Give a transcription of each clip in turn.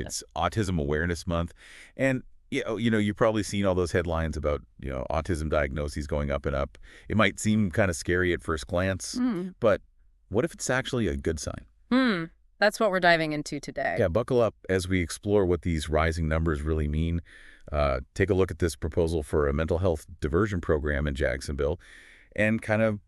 It's Autism Awareness Month. And, you've probably seen all those headlines about, autism diagnoses going up and up. It might seem kind of scary at first glance, Mm. but what if it's actually a good sign? Hmm. That's what we're diving into today. Yeah, buckle up as we explore what these rising numbers really mean. Take a look at this proposal for a mental health diversion program in Jacksonville and kind of,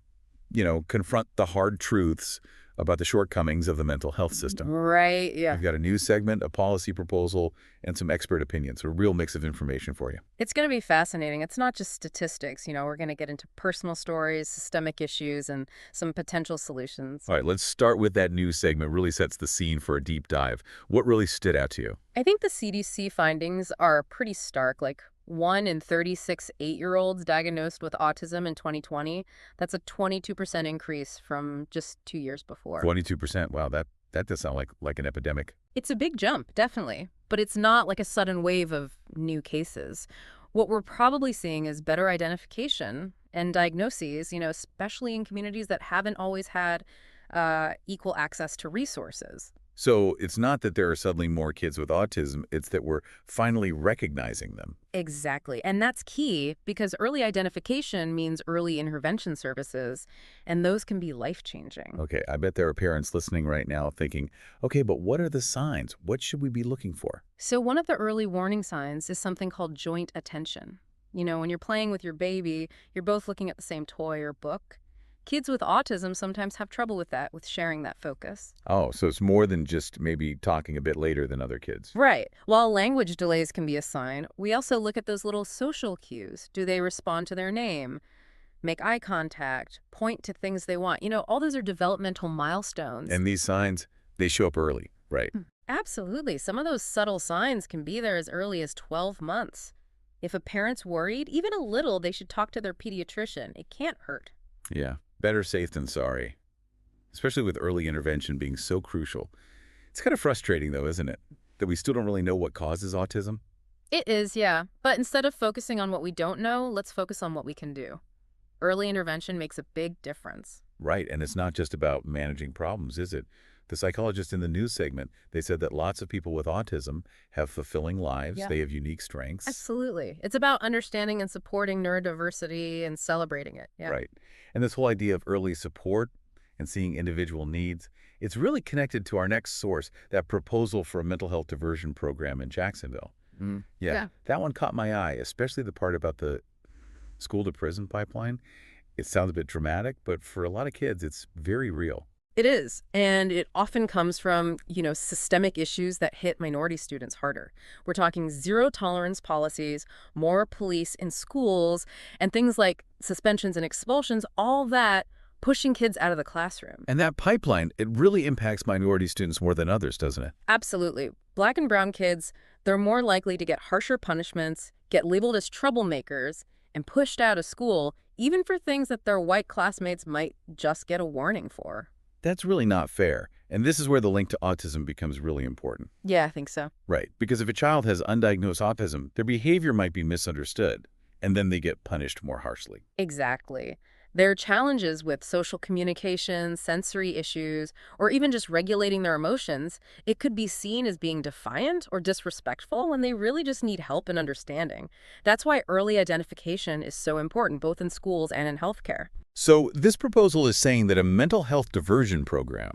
confront the hard truths about the shortcomings of the mental health system. Right, yeah. We've got a news segment, a policy proposal, and some expert opinions, a real mix of information for you. It's going to be fascinating. It's not just statistics. We're going to get into personal stories, systemic issues, and some potential solutions. All right, let's start with that news segment. Really sets the scene for a deep dive. What really stood out to you? I think the CDC findings are pretty stark. Like 1 in 36 8-year-olds diagnosed with autism in 2020. That's a 22% increase from just 2 years before. 22%. Wow, that does sound like an epidemic. It's a big jump, definitely, but it's not like a sudden wave of new cases. What we're probably seeing is better identification and diagnoses, especially in communities that haven't always had equal access to resources. So it's not that there are suddenly more kids with autism, it's that we're finally recognizing them. Exactly. And that's key because early identification means early intervention services, and those can be life-changing. Okay, I bet there are parents listening right now thinking, okay, but what are the signs? What should we be looking for? So one of the early warning signs is something called joint attention. When you're playing with your baby, you're both looking at the same toy or book. Kids with autism sometimes have trouble with that, with sharing that focus. Oh, so it's more than just maybe talking a bit later than other kids. Right. While language delays can be a sign, we also look at those little social cues. Do they respond to their name? Make eye contact? Point to things they want? All those are developmental milestones. And these signs, they show up early, right? Absolutely. Some of those subtle signs can be there as early as 12 months. If a parent's worried, even a little, they should talk to their pediatrician. It can't hurt. Yeah, better safe than sorry, especially with early intervention being so crucial. It's kind of frustrating, though, isn't it, that we still don't really know what causes autism? It is, yeah. But instead of focusing on what we don't know, let's focus on what we can do. Early intervention makes a big difference. Right, and it's not just about managing problems, is it? The psychologist in the news segment, they said that lots of people with autism have fulfilling lives. Yeah. They have unique strengths. Absolutely. It's about understanding and supporting neurodiversity and celebrating it. Yeah. Right. And this whole idea of early support and seeing individual needs, it's really connected to our next source, that proposal for a mental health diversion program in Jacksonville. Yeah. That one caught my eye, especially the part about the school-to-prison pipeline. It sounds a bit dramatic, but for a lot of kids, it's very real. It is. And it often comes from, systemic issues that hit minority students harder. We're talking zero tolerance policies, more police in schools, and things like suspensions and expulsions, all that pushing kids out of the classroom. And that pipeline, it really impacts minority students more than others, doesn't it? Absolutely. Black and brown kids, they're more likely to get harsher punishments, get labeled as troublemakers, and pushed out of school, even for things that their white classmates might just get a warning for. That's really not fair. And this is where the link to autism becomes really important. Yeah, I think so. Right. Because if a child has undiagnosed autism, their behavior might be misunderstood, and then they get punished more harshly. Exactly. There are challenges with social communication, sensory issues, or even just regulating their emotions. It could be seen as being defiant or disrespectful when they really just need help and understanding. That's why early identification is so important, both in schools and in healthcare. So this proposal is saying that a mental health diversion program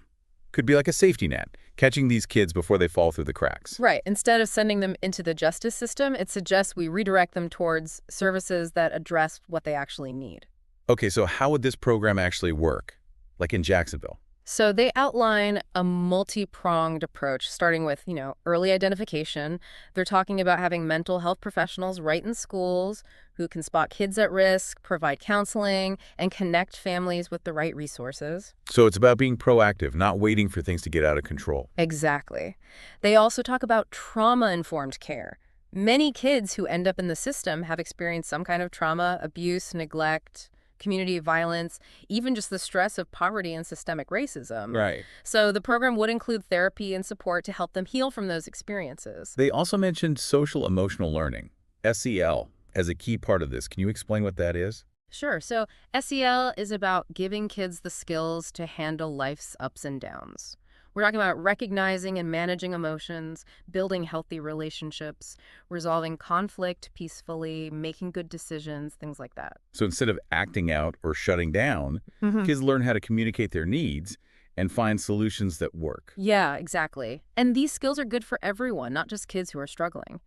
could be like a safety net, catching these kids before they fall through the cracks. Right. Instead of sending them into the justice system, it suggests we redirect them towards services that address what they actually need. Okay, so how would this program actually work, like in Jacksonville? So they outline a multi-pronged approach, starting with, early identification. They're talking about having mental health professionals right in schools who can spot kids at risk, provide counseling, and connect families with the right resources. So it's about being proactive, not waiting for things to get out of control. Exactly. They also talk about trauma-informed care. Many kids who end up in the system have experienced some kind of trauma, abuse, neglect, community violence, even just the stress of poverty and systemic racism. Right. So the program would include therapy and support to help them heal from those experiences. They also mentioned social emotional learning, SEL, as a key part of this. Can you explain what that is? Sure. So SEL is about giving kids the skills to handle life's ups and downs. We're talking about recognizing and managing emotions, building healthy relationships, resolving conflict peacefully, making good decisions, things like that. So instead of acting out or shutting down, Hmm. kids learn how to communicate their needs and find solutions that work. Yeah, exactly. And these skills are good for everyone, not just kids who are struggling.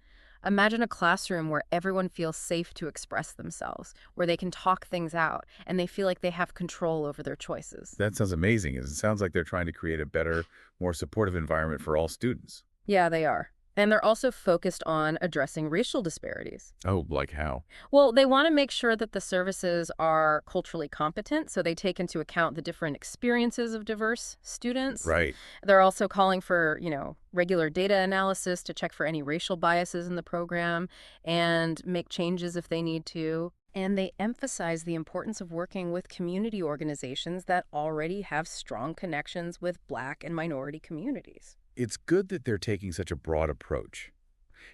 Imagine a classroom where everyone feels safe to express themselves, where they can talk things out, and they feel like they have control over their choices. That sounds amazing. It sounds like they're trying to create a better, more supportive environment for all students. Yeah, they are. And they're also focused on addressing racial disparities. Oh, like how? Well, they want to make sure that the services are culturally competent, so they take into account the different experiences of diverse students. Right. They're also calling for, regular data analysis to check for any racial biases in the program and make changes if they need to. And they emphasize the importance of working with community organizations that already have strong connections with Black and minority communities. It's good that they're taking such a broad approach.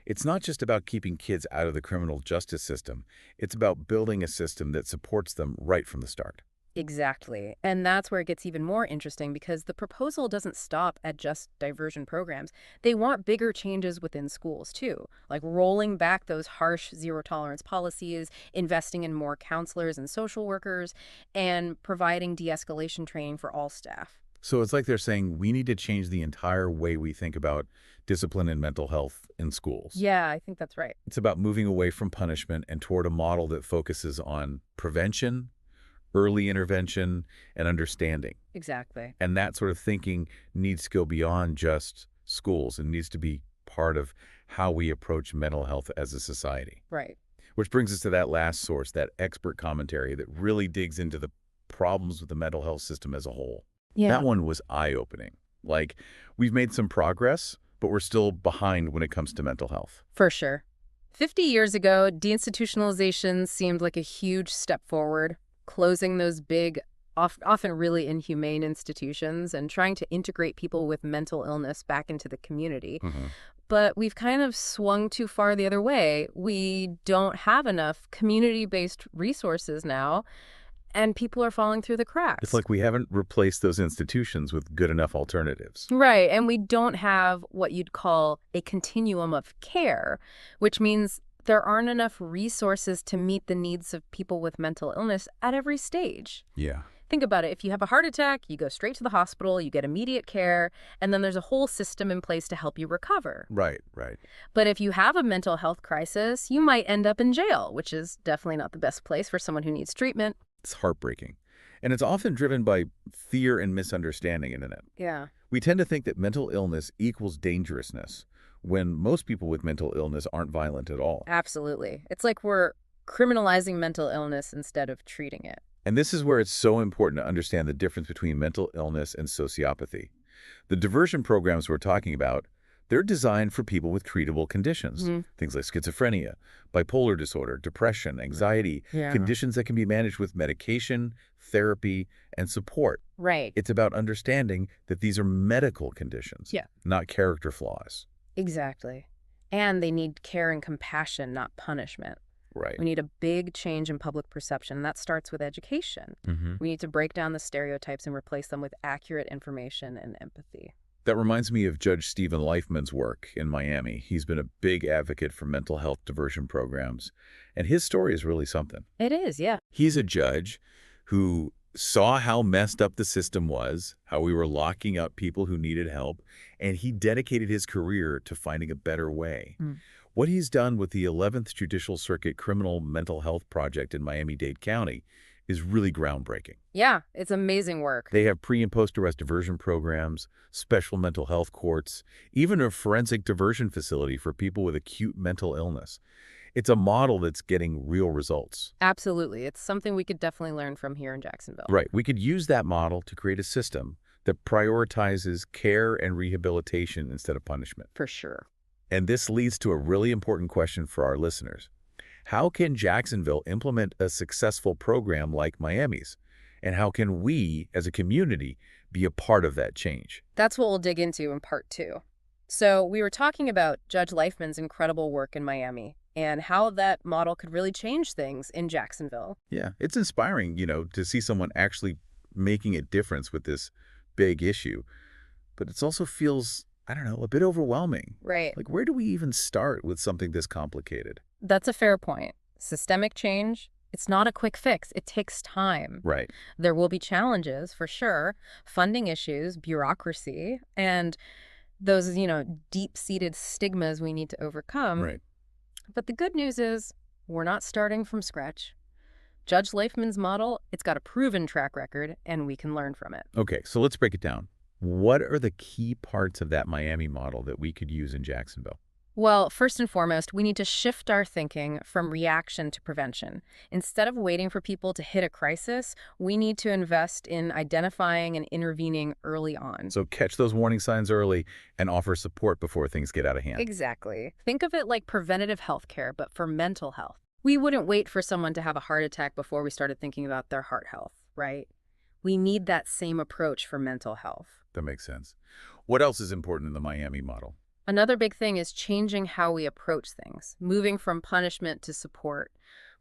It's not just about keeping kids out of the criminal justice system. It's about building a system that supports them right from the start. Exactly. And that's where it gets even more interesting because the proposal doesn't stop at just diversion programs. They want bigger changes within schools, too, like rolling back those harsh zero-tolerance policies, investing in more counselors and social workers, and providing de-escalation training for all staff. So it's like they're saying we need to change the entire way we think about discipline and mental health in schools. Yeah, I think that's right. It's about moving away from punishment and toward a model that focuses on prevention, early intervention, and understanding. Exactly. And that sort of thinking needs to go beyond just schools and needs to be part of how we approach mental health as a society. Right. Which brings us to that last source, that expert commentary that really digs into the problems with the mental health system as a whole. Yeah. That one was eye-opening. Like, we've made some progress, but we're still behind when it comes to mental health. For sure. 50 years ago, deinstitutionalization seemed like a huge step forward, closing those big, often really inhumane institutions and trying to integrate people with mental illness back into the community. But we've kind of swung too far the other way. We don't have enough community-based resources now, and people are falling through the cracks. It's like we haven't replaced those institutions with good enough alternatives. Right, and we don't have what you'd call a continuum of care, which means there aren't enough resources to meet the needs of people with mental illness at every stage. Yeah. Think about it. If you have a heart attack, you go straight to the hospital, you get immediate care, and then there's a whole system in place to help you recover. Right, right. But if you have a mental health crisis, you might end up in jail, which is definitely not the best place for someone who needs treatment. It's heartbreaking. And it's often driven by fear and misunderstanding, isn't it? Yeah. We tend to think that mental illness equals dangerousness, when most people with mental illness aren't violent at all. Absolutely. It's like we're criminalizing mental illness instead of treating it. And this is where it's so important to understand the difference between mental illness and sociopathy. The diversion programs we're talking about, they're designed for people with treatable conditions, things like schizophrenia, bipolar disorder, depression, anxiety, conditions that can be managed with medication, therapy, and support. Right. It's about understanding that these are medical conditions, Yeah. not character flaws. Exactly. And they need care and compassion, not punishment. Right. We need a big change in public perception, and that starts with education. We need to break down the stereotypes and replace them with accurate information and empathy. That reminds me of Judge Stephen Leifman's work in Miami. He's been a big advocate for mental health diversion programs, and his story is really something. It is, yeah. He's a judge who saw how messed up the system was, how we were locking up people who needed help, and he dedicated his career to finding a better way. What he's done with the 11th Judicial Circuit Criminal Mental Health Project in Miami-Dade County is really groundbreaking. Yeah, it's amazing work. They have pre- and post-arrest diversion programs, special mental health courts, even a forensic diversion facility for people with acute mental illness. It's a model that's getting real results. Absolutely. It's something we could definitely learn from here in Jacksonville. Right. We could use that model to create a system that prioritizes care and rehabilitation instead of punishment. For sure. And this leads to a really important question for our listeners. How can Jacksonville implement a successful program like Miami's? And how can we, as a community, be a part of that change? That's what we'll dig into in part 2. So we were talking about Judge Leifman's incredible work in Miami and how that model could really change things in Jacksonville. Yeah, it's inspiring, to see someone actually making a difference with this big issue. but it also feels, I don't know, a bit overwhelming. Right. Like, where do we even start with something this complicated? That's a fair point. Systemic change, it's not a quick fix. It takes time. Right. There will be challenges, for sure, funding issues, bureaucracy, and those, deep-seated stigmas we need to overcome. Right. But the good news is we're not starting from scratch. Judge Leifman's model, it's got a proven track record, and we can learn from it. Okay, so let's break it down. What are the key parts of that Miami model that we could use in Jacksonville? Well, first and foremost, we need to shift our thinking from reaction to prevention. Instead of waiting for people to hit a crisis, we need to invest in identifying and intervening early on. So catch those warning signs early and offer support before things get out of hand. Exactly. Think of it like preventative health care, but for mental health. We wouldn't wait for someone to have a heart attack before we started thinking about their heart health, right? We need that same approach for mental health. That makes sense. What else is important in the Miami model? Another big thing is changing how we approach things, moving from punishment to support.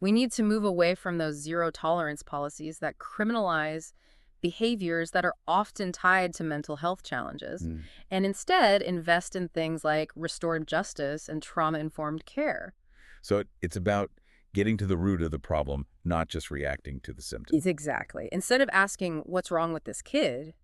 We need to move away from those zero-tolerance policies that criminalize behaviors that are often tied to mental health challenges, and instead invest in things like restorative justice and trauma-informed care. So it's about getting to the root of the problem, not just reacting to the symptoms. Exactly. Instead of asking, what's wrong with this kid,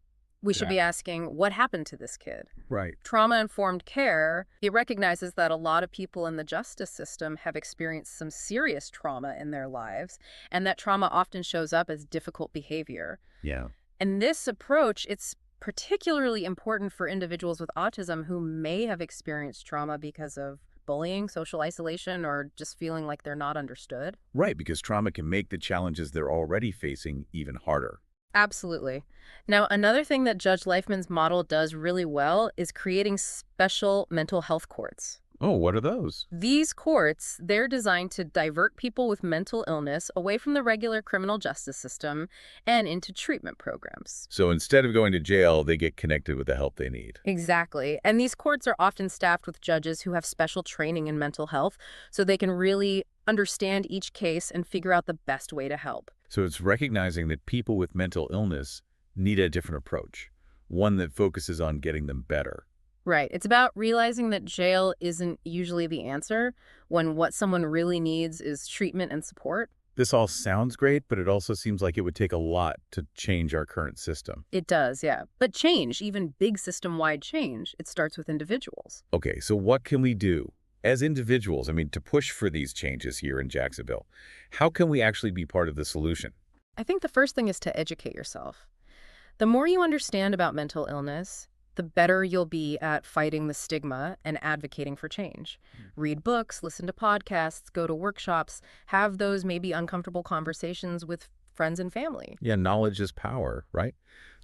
we should be asking, what happened to this kid? Right. Trauma-informed care, it recognizes that a lot of people in the justice system have experienced some serious trauma in their lives, and that trauma often shows up as difficult behavior. Yeah. And this approach, it's particularly important for individuals with autism who may have experienced trauma because of bullying, social isolation, or just feeling like they're not understood. Right, because trauma can make the challenges they're already facing even harder. Absolutely. Now, another thing that Judge Leifman's model does really well is creating special mental health courts. Oh, what are those? These courts, they're designed to divert people with mental illness away from the regular criminal justice system and into treatment programs. So instead of going to jail, they get connected with the help they need. Exactly. And these courts are often staffed with judges who have special training in mental health, so they can really understand each case and figure out the best way to help. So it's recognizing that people with mental illness need a different approach, one that focuses on getting them better. Right. It's about realizing that jail isn't usually the answer when what someone really needs is treatment and support. This all sounds great, but it also seems like it would take a lot to change our current system. It does, yeah. But change, even big system-wide change, it starts with individuals. Okay, so what can we do as individuals, to push for these changes here in Jacksonville? How can we actually be part of the solution? I think the first thing is to educate yourself. The more you understand about mental illness, the better you'll be at fighting the stigma and advocating for change. Read books, listen to podcasts, go to workshops, have those maybe uncomfortable conversations with friends and family. Yeah, knowledge is power, right?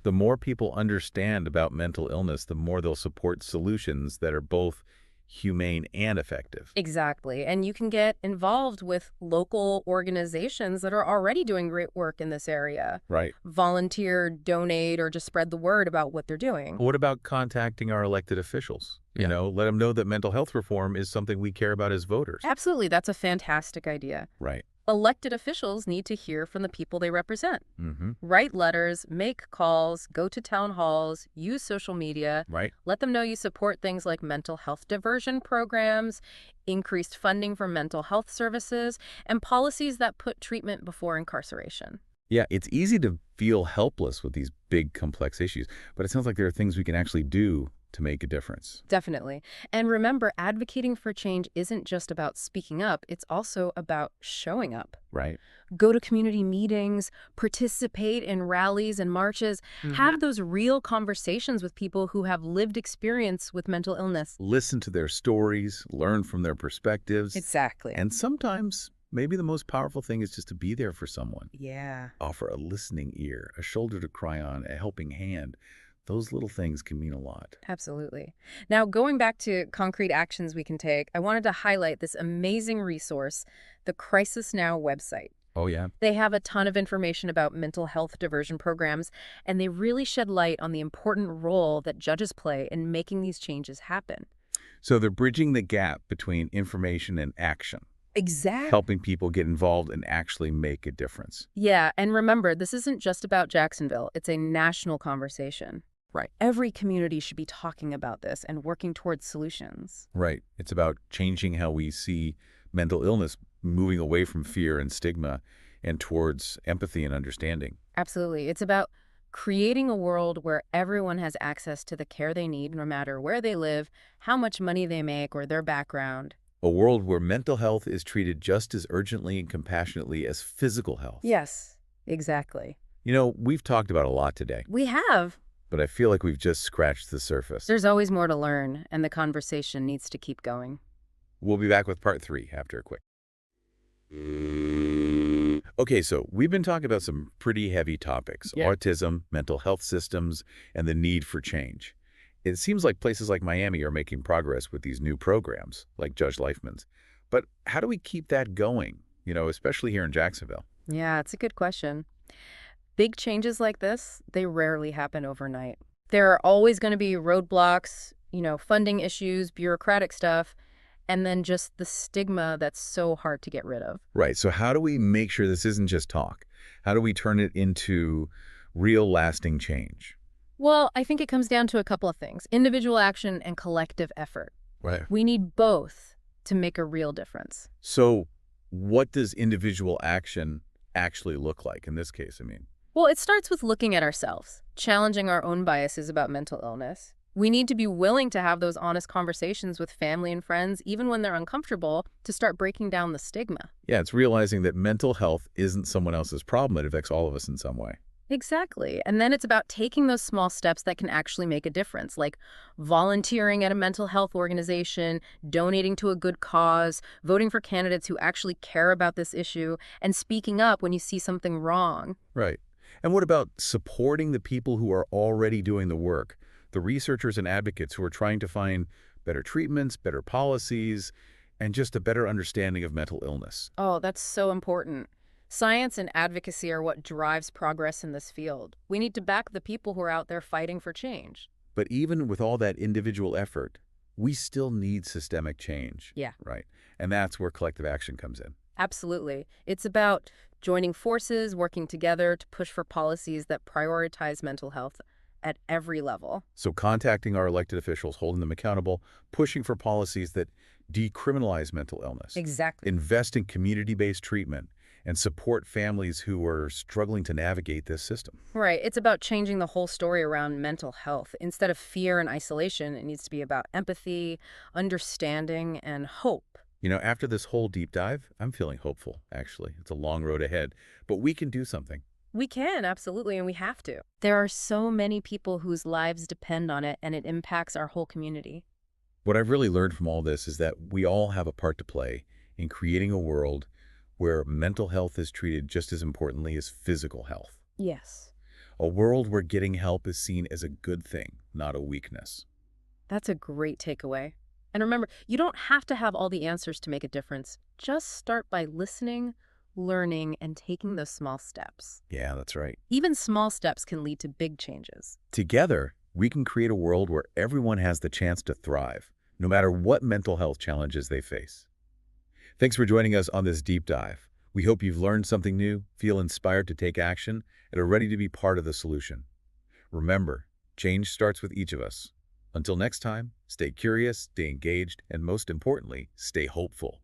The more people understand about mental illness, the more they'll support solutions that are both humane and effective. Exactly. And you can get involved with local organizations that are already doing great work in this area. Right. Volunteer, donate, or just spread the word about what they're doing. What about contacting our elected officials? Let them know that mental health reform is something we care about as voters. Absolutely. That's a fantastic idea. Right. Elected officials need to hear from the people they represent. Mm-hmm. Write letters, make calls, go to town halls, use social media. Right. Let them know you support things like mental health diversion programs, increased funding for mental health services, and policies that put treatment before incarceration. Yeah, it's easy to feel helpless with these big, complex issues, but it sounds like there are things we can actually do to make a difference. Definitely. And remember, advocating for change isn't just about speaking up, it's also about showing up. Right. Go to community meetings, participate in rallies and marches, have those real conversations with people who have lived experience with mental illness. Listen to their stories, learn from their perspectives. Exactly. And sometimes, maybe the most powerful thing is just to be there for someone. Yeah. Offer a listening ear, a shoulder to cry on, a helping hand. Those little things can mean a lot. Absolutely. Now, going back to concrete actions we can take, I wanted to highlight this amazing resource, the Crisis Now website. Oh, yeah? They have a ton of information about mental health diversion programs, and they really shed light on the important role that judges play in making these changes happen. So they're bridging the gap between information and action. Exactly. Helping people get involved and actually make a difference. Yeah, and remember, this isn't just about Jacksonville. It's a national conversation. Right. Every community should be talking about this and working towards solutions. Right. It's about changing how we see mental illness, moving away from fear and stigma and towards empathy and understanding. Absolutely. It's about creating a world where everyone has access to the care they need, no matter where they live, how much money they make, or their background. A world where mental health is treated just as urgently and compassionately as physical health. Yes, exactly. You know, we've talked about a lot today, We have. but I feel like we've just scratched the surface. There's always more to learn, and the conversation needs to keep going. We'll be back with part 3 after a quick. Okay, so we've been talking about some pretty heavy topics, Yeah. autism, mental health systems, and the need for change. It seems like places like Miami are making progress with these new programs, like Judge Leifman's. But how do we keep that going, especially here in Jacksonville? Yeah, it's a good question. Big changes like this, they rarely happen overnight. There are always going to be roadblocks, funding issues, bureaucratic stuff, and then just the stigma that's so hard to get rid of. Right, so how do we make sure this isn't just talk? How do we turn it into real lasting change? Well, I think it comes down to a couple of things: individual action and collective effort. Right. We need both to make a real difference. So what does individual action actually look like in this case, I mean? Well, it starts with looking at ourselves, challenging our own biases about mental illness. We need to be willing to have those honest conversations with family and friends, even when they're uncomfortable, to start breaking down the stigma. Yeah, it's realizing that mental health isn't someone else's problem. It affects all of us in some way. Exactly. And then it's about taking those small steps that can actually make a difference, like volunteering at a mental health organization, donating to a good cause, voting for candidates who actually care about this issue, and speaking up when you see something wrong. Right. And what about supporting the people who are already doing the work, the researchers and advocates who are trying to find better treatments, better policies, and just a better understanding of mental illness? Oh, that's so important. Science and advocacy are what drives progress in this field. We need to back the people who are out there fighting for change. But even with all that individual effort, we still need systemic change. Yeah. Right. And that's where collective action comes in. Absolutely. It's about joining forces, working together to push for policies that prioritize mental health at every level. So contacting our elected officials, holding them accountable, pushing for policies that decriminalize mental illness, Exactly. invest in community-based treatment, and support families who are struggling to navigate this system. Right. It's about changing the whole story around mental health. Instead of fear and isolation, it needs to be about empathy, understanding, and hope. After this whole deep dive, I'm feeling hopeful, actually. It's a long road ahead, but we can do something. We can, absolutely, and we have to. There are so many people whose lives depend on it, and it impacts our whole community. What I've really learned from all this is that we all have a part to play in creating a world where mental health is treated just as importantly as physical health. Yes. A world where getting help is seen as a good thing, not a weakness. That's a great takeaway. And remember, you don't have to have all the answers to make a difference. Just start by listening, learning, and taking those small steps. Yeah, that's right. Even small steps can lead to big changes. Together, we can create a world where everyone has the chance to thrive, no matter what mental health challenges they face. Thanks for joining us on this deep dive. We hope you've learned something new, feel inspired to take action, and are ready to be part of the solution. Remember, change starts with each of us. Until next time, stay curious, stay engaged, and most importantly, stay hopeful.